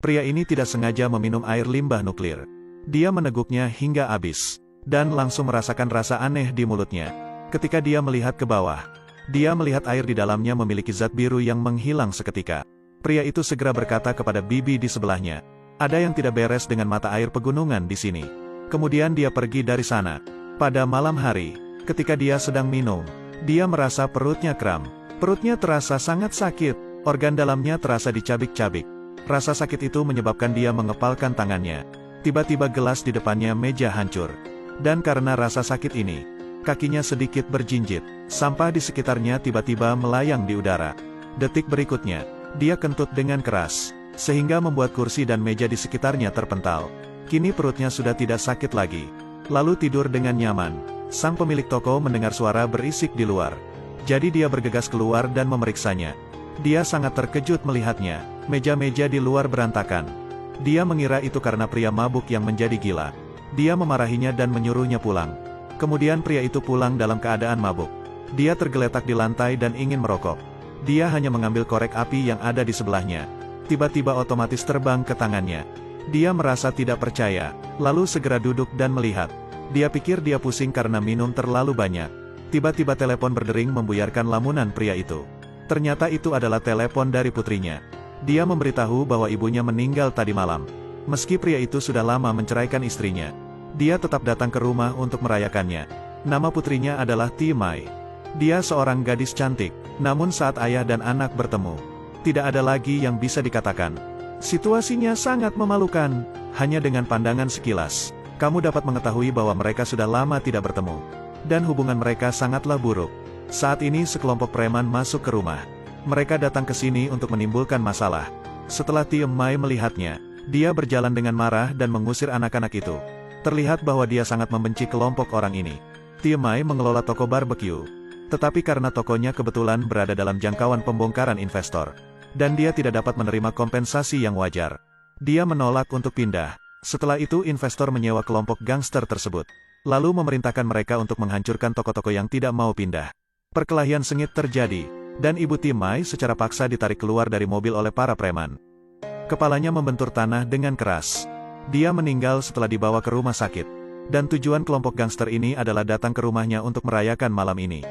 Pria ini tidak sengaja meminum air limbah nuklir. Dia meneguknya hingga habis, dan langsung merasakan rasa aneh di mulutnya. Ketika dia melihat ke bawah, dia melihat air di dalamnya memiliki zat biru yang menghilang seketika. Pria itu segera berkata kepada bibi di sebelahnya, "Ada yang tidak beres dengan mata air pegunungan di sini." Kemudian dia pergi dari sana. Pada malam hari, ketika dia sedang minum, dia merasa perutnya kram. Perutnya terasa sangat sakit, organ dalamnya terasa dicabik-cabik. Rasa sakit itu menyebabkan dia mengepalkan tangannya. Tiba-tiba gelas di depannya meja hancur. Dan karena rasa sakit ini, kakinya sedikit berjinjit. Sampah di sekitarnya tiba-tiba melayang di udara. Detik berikutnya, dia kentut dengan keras, sehingga membuat kursi dan meja di sekitarnya terpental. Kini perutnya sudah tidak sakit lagi. Lalu tidur dengan nyaman. Sang pemilik toko mendengar suara berisik di luar. Jadi dia bergegas keluar dan memeriksanya. Dia sangat terkejut melihatnya. Meja-meja di luar berantakan. Dia mengira itu karena pria mabuk yang menjadi gila. Dia memarahinya dan menyuruhnya pulang. Kemudian pria itu pulang dalam keadaan mabuk. Dia tergeletak di lantai dan ingin merokok. Dia hanya mengambil korek api yang ada di sebelahnya. Tiba-tiba otomatis terbang ke tangannya. Dia merasa tidak percaya, lalu segera duduk dan melihat. Dia pikir dia pusing karena minum terlalu banyak. Tiba-tiba telepon berdering membuyarkan lamunan pria itu. Ternyata itu adalah telepon dari putrinya. Dia memberitahu bahwa ibunya meninggal tadi malam. Meski pria itu sudah lama menceraikan istrinya, dia tetap datang ke rumah untuk merayakannya. Nama putrinya adalah Tia Mai. Dia seorang gadis cantik, namun saat ayah dan anak bertemu, tidak ada lagi yang bisa dikatakan. Situasinya sangat memalukan. Hanya dengan pandangan sekilas, kamu dapat mengetahui bahwa mereka sudah lama tidak bertemu. Dan hubungan mereka sangatlah buruk. Saat ini sekelompok preman masuk ke rumah. Mereka datang ke sini untuk menimbulkan masalah. Setelah Tia Mai melihatnya, dia berjalan dengan marah dan mengusir anak-anak itu. Terlihat bahwa dia sangat membenci kelompok orang ini. Tia Mai mengelola toko barbecue. Tetapi karena tokonya kebetulan berada dalam jangkauan pembongkaran investor, dan dia tidak dapat menerima kompensasi yang wajar, dia menolak untuk pindah. Setelah itu investor menyewa kelompok gangster tersebut, lalu memerintahkan mereka untuk menghancurkan toko-toko yang tidak mau pindah. Perkelahian sengit terjadi, dan ibu Tia Mai secara paksa ditarik keluar dari mobil oleh para preman. Kepalanya membentur tanah dengan keras. Dia meninggal setelah dibawa ke rumah sakit. Dan tujuan kelompok gangster ini adalah datang ke rumahnya untuk merayakan malam ini.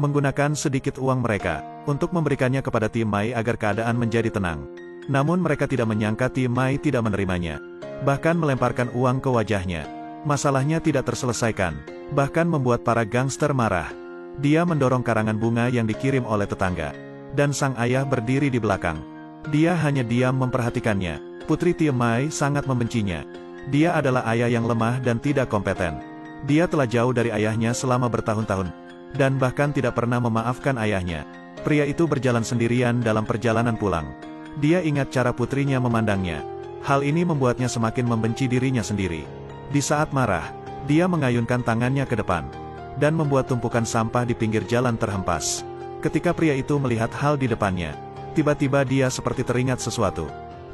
Menggunakan sedikit uang mereka, untuk memberikannya kepada Tia Mai agar keadaan menjadi tenang. Namun mereka tidak menyangka Tia Mai tidak menerimanya. Bahkan melemparkan uang ke wajahnya. Masalahnya tidak terselesaikan, bahkan membuat para gangster marah. Dia mendorong karangan bunga yang dikirim oleh tetangga. Dan sang ayah berdiri di belakang. Dia hanya diam memperhatikannya. Putri Tia Mai sangat membencinya. Dia adalah ayah yang lemah dan tidak kompeten. Dia telah jauh dari ayahnya selama bertahun-tahun. Dan bahkan tidak pernah memaafkan ayahnya. Pria itu berjalan sendirian dalam perjalanan pulang. Dia ingat cara putrinya memandangnya. Hal ini membuatnya semakin membenci dirinya sendiri. Di saat marah, dia mengayunkan tangannya ke depan. Dan membuat tumpukan sampah di pinggir jalan terhempas. Ketika pria itu melihat hal di depannya, tiba-tiba dia seperti teringat sesuatu.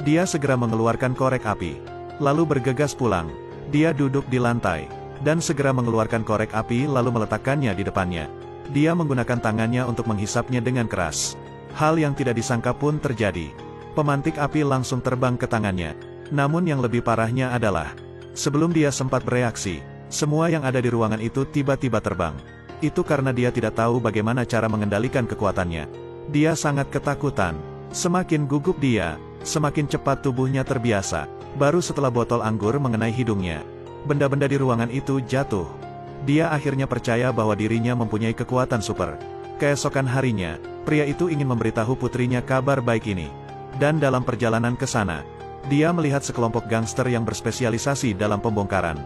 Dia segera mengeluarkan korek api, lalu bergegas pulang. Dia duduk di lantai, dan segera mengeluarkan korek api lalu meletakkannya di depannya. Dia menggunakan tangannya untuk menghisapnya dengan keras. Hal yang tidak disangka pun terjadi. Pemantik api langsung terbang ke tangannya. Namun yang lebih parahnya adalah, sebelum dia sempat bereaksi, semua yang ada di ruangan itu tiba-tiba terbang. Itu karena dia tidak tahu bagaimana cara mengendalikan kekuatannya. Dia sangat ketakutan. Semakin gugup dia, semakin cepat tubuhnya terbiasa. Baru setelah botol anggur mengenai hidungnya, benda-benda di ruangan itu jatuh. Dia akhirnya percaya bahwa dirinya mempunyai kekuatan super. Keesokan harinya, pria itu ingin memberitahu putrinya kabar baik ini. Dan dalam perjalanan ke sana, dia melihat sekelompok gangster yang berspesialisasi dalam pembongkaran.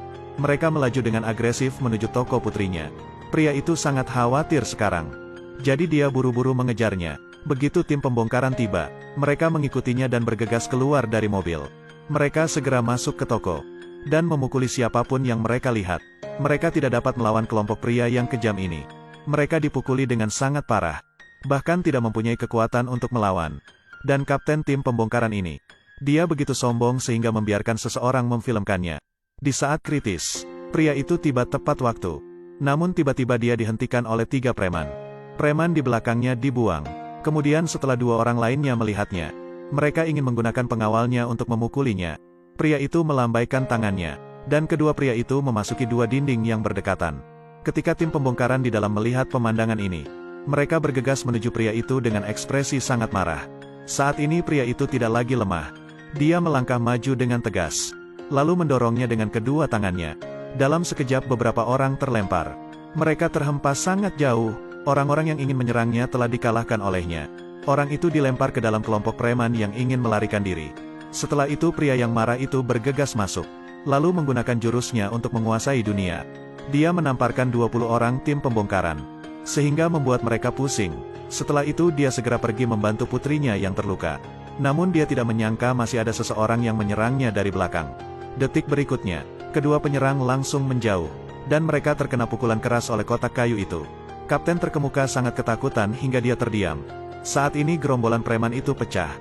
Mereka melaju dengan agresif menuju toko putrinya. Pria itu sangat khawatir sekarang. Jadi dia buru-buru mengejarnya. Begitu tim pembongkaran tiba, mereka mengikutinya dan bergegas keluar dari mobil. Mereka segera masuk ke toko, dan memukuli siapapun yang mereka lihat. Mereka tidak dapat melawan kelompok pria yang kejam ini. Mereka dipukuli dengan sangat parah. Bahkan tidak mempunyai kekuatan untuk melawan. Dan kapten tim pembongkaran ini, dia begitu sombong sehingga membiarkan seseorang memfilmkannya. Di saat kritis, pria itu tiba tepat waktu. Namun tiba-tiba dia dihentikan oleh 3 preman. Preman di belakangnya dibuang. Kemudian setelah 2 orang lainnya melihatnya, Mereka ingin menggunakan pengawalnya untuk memukulinya. Pria itu melambaikan tangannya, dan kedua pria itu memasuki dua dinding yang berdekatan. Ketika tim pembongkaran di dalam melihat pemandangan ini, mereka bergegas menuju pria itu dengan ekspresi sangat marah. Saat ini pria itu tidak lagi lemah. Dia melangkah maju dengan tegas, lalu mendorongnya dengan kedua tangannya. Dalam sekejap beberapa orang terlempar. Mereka terhempas sangat jauh. Orang-orang yang ingin menyerangnya telah dikalahkan olehnya. Orang itu dilempar ke dalam kelompok preman yang ingin melarikan diri. Setelah itu pria yang marah itu bergegas masuk, lalu menggunakan jurusnya untuk menguasai dunia. Dia menamparkan 20 orang tim pembongkaran, sehingga membuat mereka pusing. Setelah itu dia segera pergi membantu putrinya yang terluka. Namun dia tidak menyangka masih ada seseorang yang menyerangnya dari belakang. Detik berikutnya, kedua penyerang langsung menjauh, dan mereka terkena pukulan keras oleh kotak kayu itu. Kapten terkemuka sangat ketakutan hingga dia terdiam. Saat ini gerombolan preman itu pecah,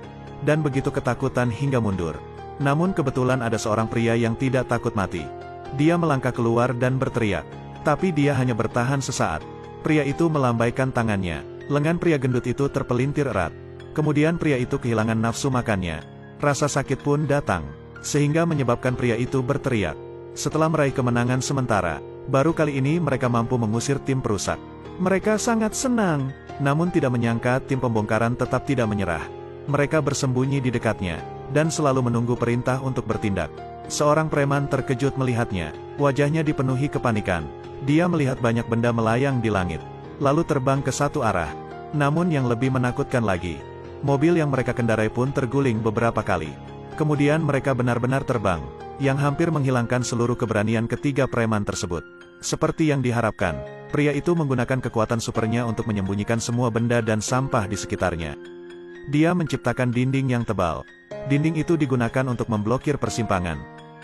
dan begitu ketakutan hingga mundur. Namun kebetulan ada seorang pria yang tidak takut mati. Dia melangkah keluar dan berteriak. Tapi dia hanya bertahan sesaat. Pria itu melambaikan tangannya. Lengan pria gendut itu terpelintir erat. Kemudian pria itu kehilangan nafsu makannya. Rasa sakit pun datang, sehingga menyebabkan pria itu berteriak. Setelah meraih kemenangan sementara, baru kali ini mereka mampu mengusir tim perusak. Mereka sangat senang, namun tidak menyangka tim pembongkaran tetap tidak menyerah. Mereka bersembunyi di dekatnya, dan selalu menunggu perintah untuk bertindak. Seorang preman terkejut melihatnya, wajahnya dipenuhi kepanikan. Dia melihat banyak benda melayang di langit, lalu terbang ke satu arah. Namun yang lebih menakutkan lagi, mobil yang mereka kendarai pun terguling beberapa kali. Kemudian mereka benar-benar terbang, yang hampir menghilangkan seluruh keberanian ketiga preman tersebut. Seperti yang diharapkan, pria itu menggunakan kekuatan supernya untuk menyembunyikan semua benda dan sampah di sekitarnya. Dia menciptakan dinding yang tebal. Dinding itu digunakan untuk memblokir persimpangan,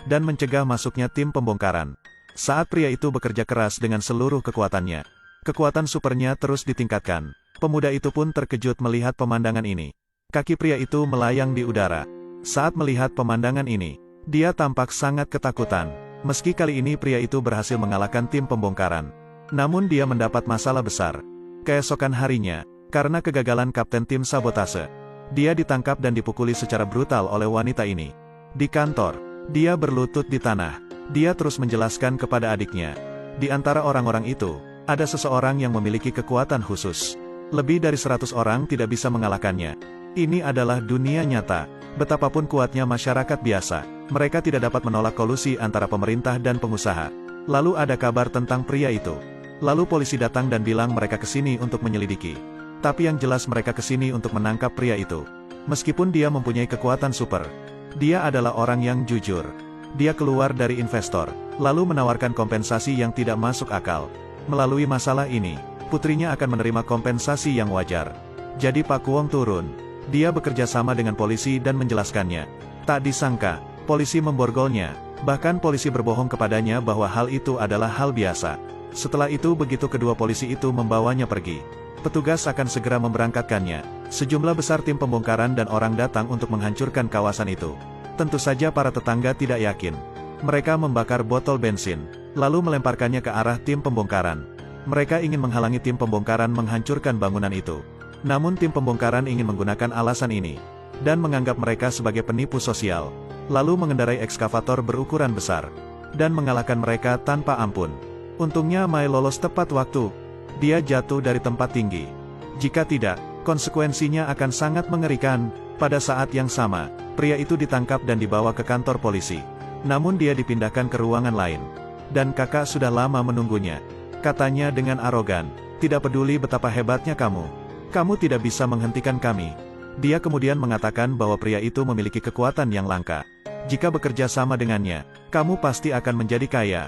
dan mencegah masuknya tim pembongkaran. Saat pria itu bekerja keras dengan seluruh kekuatannya, kekuatan supernya terus ditingkatkan. Pemuda itu pun terkejut melihat pemandangan ini. Kaki pria itu melayang di udara. Saat melihat pemandangan ini, dia tampak sangat ketakutan. Meski kali ini pria itu berhasil mengalahkan tim pembongkaran, namun dia mendapat masalah besar. Keesokan harinya, karena kegagalan kapten tim sabotase, dia ditangkap dan dipukuli secara brutal oleh wanita ini. Di kantor, dia berlutut di tanah. Dia terus menjelaskan kepada adiknya. Di antara orang-orang itu, ada seseorang yang memiliki kekuatan khusus. Lebih dari 100 orang tidak bisa mengalahkannya. Ini adalah dunia nyata. Betapapun kuatnya masyarakat biasa, mereka tidak dapat menolak kolusi antara pemerintah dan pengusaha. Lalu ada kabar tentang pria itu. Lalu polisi datang dan bilang mereka kesini untuk menyelidiki. Tapi yang jelas mereka kesini untuk menangkap pria itu. Meskipun dia mempunyai kekuatan super, dia adalah orang yang jujur. Dia keluar dari investor, lalu menawarkan kompensasi yang tidak masuk akal. Melalui masalah ini, putrinya akan menerima kompensasi yang wajar. Jadi Pak Kuong turun. Dia bekerja sama dengan polisi dan menjelaskannya. Tak disangka, polisi memborgolnya. Bahkan polisi berbohong kepadanya bahwa hal itu adalah hal biasa. Setelah itu begitu kedua polisi itu membawanya pergi, petugas akan segera memberangkatkannya. Sejumlah besar tim pembongkaran dan orang datang untuk menghancurkan kawasan itu. Tentu saja para tetangga tidak yakin. Mereka membakar botol bensin, lalu melemparkannya ke arah tim pembongkaran. Mereka ingin menghalangi tim pembongkaran menghancurkan bangunan itu. Namun tim pembongkaran ingin menggunakan alasan ini, dan menganggap mereka sebagai penipu sosial, lalu mengendarai ekskavator berukuran besar, dan mengalahkan mereka tanpa ampun. Untungnya Mai lolos tepat waktu. Dia jatuh dari tempat tinggi. Jika tidak, konsekuensinya akan sangat mengerikan. Pada saat yang sama, pria itu ditangkap dan dibawa ke kantor polisi. Namun dia dipindahkan ke ruangan lain. Dan kakak sudah lama menunggunya. Katanya dengan arogan, tidak peduli betapa hebatnya kamu. Kamu tidak bisa menghentikan kami. Dia kemudian mengatakan bahwa pria itu memiliki kekuatan yang langka. Jika bekerja sama dengannya, kamu pasti akan menjadi kaya.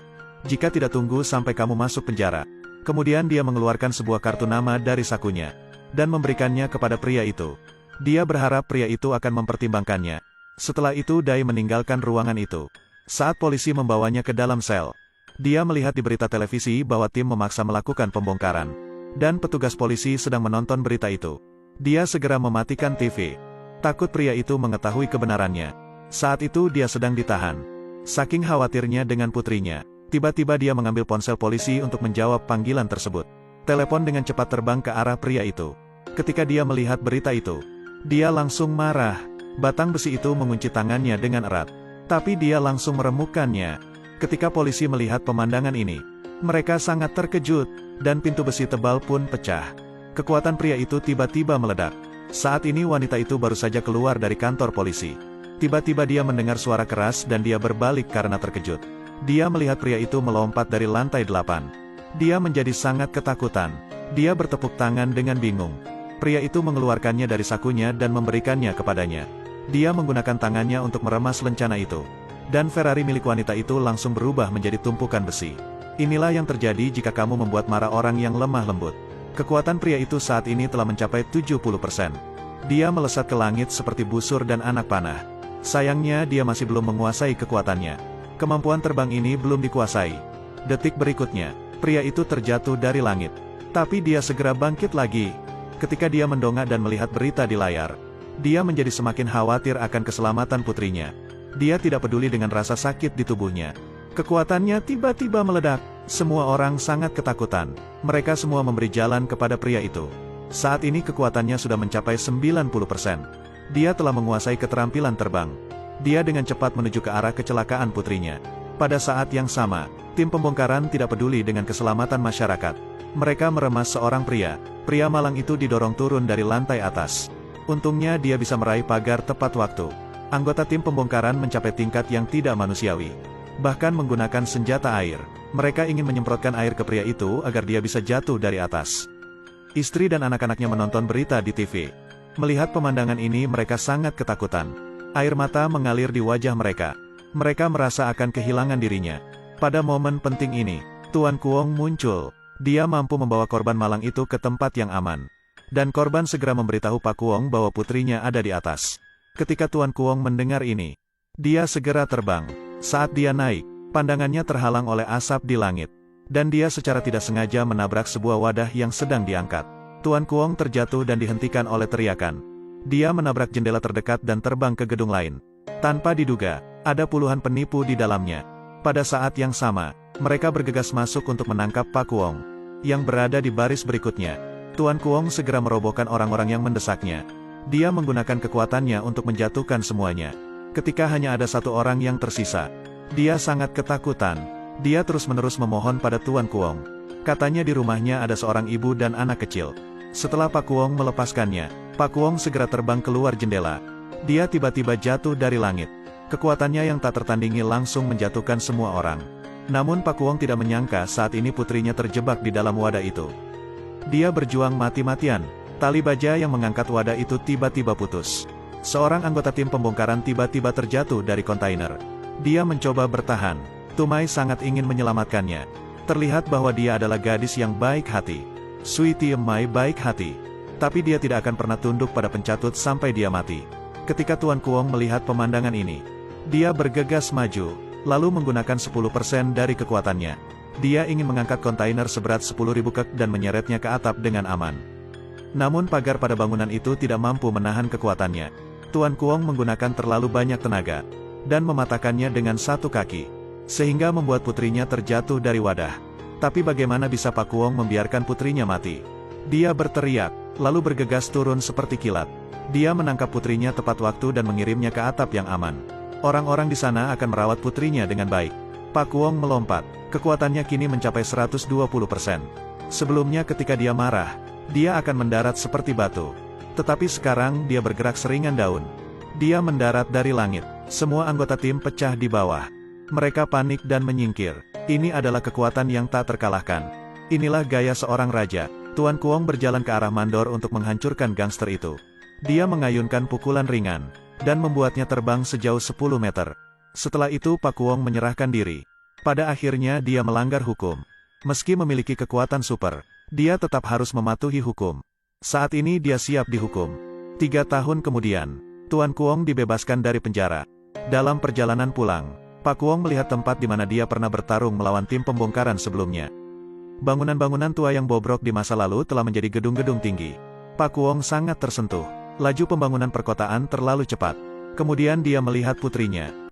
Jika tidak tunggu sampai kamu masuk penjara. Kemudian dia mengeluarkan sebuah kartu nama dari sakunya, dan memberikannya kepada pria itu. Dia berharap pria itu akan mempertimbangkannya. Setelah itu Dai meninggalkan ruangan itu. Saat polisi membawanya ke dalam sel, dia melihat di berita televisi bahwa tim memaksa melakukan pembongkaran. Dan petugas polisi sedang menonton berita itu. Dia segera mematikan TV. Takut pria itu mengetahui kebenarannya. Saat itu dia sedang ditahan. Saking khawatirnya dengan putrinya, tiba-tiba dia mengambil ponsel polisi untuk menjawab panggilan tersebut. Telepon dengan cepat terbang ke arah pria itu. Ketika dia melihat berita itu, dia langsung marah. Batang besi itu mengunci tangannya dengan erat. Tapi dia langsung meremukkannya. Ketika polisi melihat pemandangan ini, mereka sangat terkejut, dan pintu besi tebal pun pecah. Kekuatan pria itu tiba-tiba meledak. Saat ini wanita itu baru saja keluar dari kantor polisi. Tiba-tiba dia mendengar suara keras dan dia berbalik karena terkejut. Dia melihat pria itu melompat dari lantai 8. Dia menjadi sangat ketakutan. Dia bertepuk tangan dengan bingung. Pria itu mengeluarkannya dari sakunya dan memberikannya kepadanya. Dia menggunakan tangannya untuk meremas lencana itu. Dan Ferrari milik wanita itu langsung berubah menjadi tumpukan besi. Inilah yang terjadi jika kamu membuat marah orang yang lemah lembut. Kekuatan pria itu saat ini telah mencapai 70%. Dia melesat ke langit seperti busur dan anak panah. Sayangnya dia masih belum menguasai kekuatannya. Kemampuan terbang ini belum dikuasai. Detik berikutnya, pria itu terjatuh dari langit. Tapi dia segera bangkit lagi. Ketika dia mendongak dan melihat berita di layar, dia menjadi semakin khawatir akan keselamatan putrinya. Dia tidak peduli dengan rasa sakit di tubuhnya. Kekuatannya tiba-tiba meledak. Semua orang sangat ketakutan. Mereka semua memberi jalan kepada pria itu. Saat ini kekuatannya sudah mencapai 90%. Dia telah menguasai keterampilan terbang. Dia dengan cepat menuju ke arah kecelakaan putrinya. Pada saat yang sama, tim pembongkaran tidak peduli dengan keselamatan masyarakat. Mereka meremas seorang pria. Pria malang itu didorong turun dari lantai atas. Untungnya dia bisa meraih pagar tepat waktu. Anggota tim pembongkaran mencapai tingkat yang tidak manusiawi. Bahkan menggunakan senjata air. Mereka ingin menyemprotkan air ke pria itu agar dia bisa jatuh dari atas. Istri dan anak-anaknya menonton berita di TV. Melihat pemandangan ini mereka sangat ketakutan. Air mata mengalir di wajah mereka. Mereka merasa akan kehilangan dirinya. Pada momen penting ini, Tuan Kuong muncul. Dia mampu membawa korban malang itu ke tempat yang aman. Dan korban segera memberitahu Pak Kuong bahwa putrinya ada di atas. Ketika Tuan Kuong mendengar ini, dia segera terbang. Saat dia naik, pandangannya terhalang oleh asap di langit. Dan dia secara tidak sengaja menabrak sebuah wadah yang sedang diangkat. Tuan Kuong terjatuh dan dihentikan oleh teriakan. Dia menabrak jendela terdekat dan terbang ke gedung lain. Tanpa diduga, ada puluhan penipu di dalamnya. Pada saat yang sama, mereka bergegas masuk untuk menangkap Pak Kuong, yang berada di baris berikutnya. Tuan Kuong segera merobohkan orang-orang yang mendesaknya. Dia menggunakan kekuatannya untuk menjatuhkan semuanya. Ketika hanya ada satu orang yang tersisa, dia sangat ketakutan. Dia terus-menerus memohon pada Tuan Kuong. Katanya di rumahnya ada seorang ibu dan anak kecil. Setelah Pak Kuong melepaskannya, Pak Kuong segera terbang keluar jendela. Dia tiba-tiba jatuh dari langit. Kekuatannya yang tak tertandingi langsung menjatuhkan semua orang. Namun Pak Kuong tidak menyangka saat ini putrinya terjebak di dalam wadah itu. Dia berjuang mati-matian. Tali baja yang mengangkat wadah itu tiba-tiba putus. Seorang anggota tim pembongkaran tiba-tiba terjatuh dari kontainer. Dia mencoba bertahan. Tumai sangat ingin menyelamatkannya. Terlihat bahwa dia adalah gadis yang baik hati. Sweetie Mai baik hati. Tapi dia tidak akan pernah tunduk pada pencatut sampai dia mati. Ketika Tuan Kuong melihat pemandangan ini, dia bergegas maju, lalu menggunakan 10% dari kekuatannya. Dia ingin mengangkat kontainer seberat 10.000 kek dan menyeretnya ke atap dengan aman. Namun pagar pada bangunan itu tidak mampu menahan kekuatannya. Tuan Kuong menggunakan terlalu banyak tenaga, dan mematahkannya dengan satu kaki, sehingga membuat putrinya terjatuh dari wadah. Tapi bagaimana bisa Pak Kuong membiarkan putrinya mati? Dia berteriak, lalu bergegas turun seperti kilat. Dia menangkap putrinya tepat waktu dan mengirimnya ke atap yang aman. Orang-orang di sana akan merawat putrinya dengan baik. Pak Kuong melompat, kekuatannya kini mencapai 120%. Sebelumnya ketika dia marah, dia akan mendarat seperti batu. Tetapi sekarang dia bergerak seringan daun. Dia mendarat dari langit. Semua anggota tim pecah di bawah. Mereka panik dan menyingkir. Ini adalah kekuatan yang tak terkalahkan. Inilah gaya seorang raja. Tuan Kuong berjalan ke arah mandor untuk menghancurkan gangster itu. Dia mengayunkan pukulan ringan, dan membuatnya terbang sejauh 10 meter. Setelah itu Pak Kuong menyerahkan diri. Pada akhirnya dia melanggar hukum. Meski memiliki kekuatan super, dia tetap harus mematuhi hukum. Saat ini dia siap dihukum. 3 tahun kemudian, Tuan Kuong dibebaskan dari penjara. Dalam perjalanan pulang, Pak Kuong melihat tempat di mana dia pernah bertarung melawan tim pembongkaran sebelumnya. Bangunan-bangunan tua yang bobrok di masa lalu telah menjadi gedung-gedung tinggi. Pak Kuong sangat tersentuh. Laju pembangunan perkotaan terlalu cepat. Kemudian dia melihat putrinya.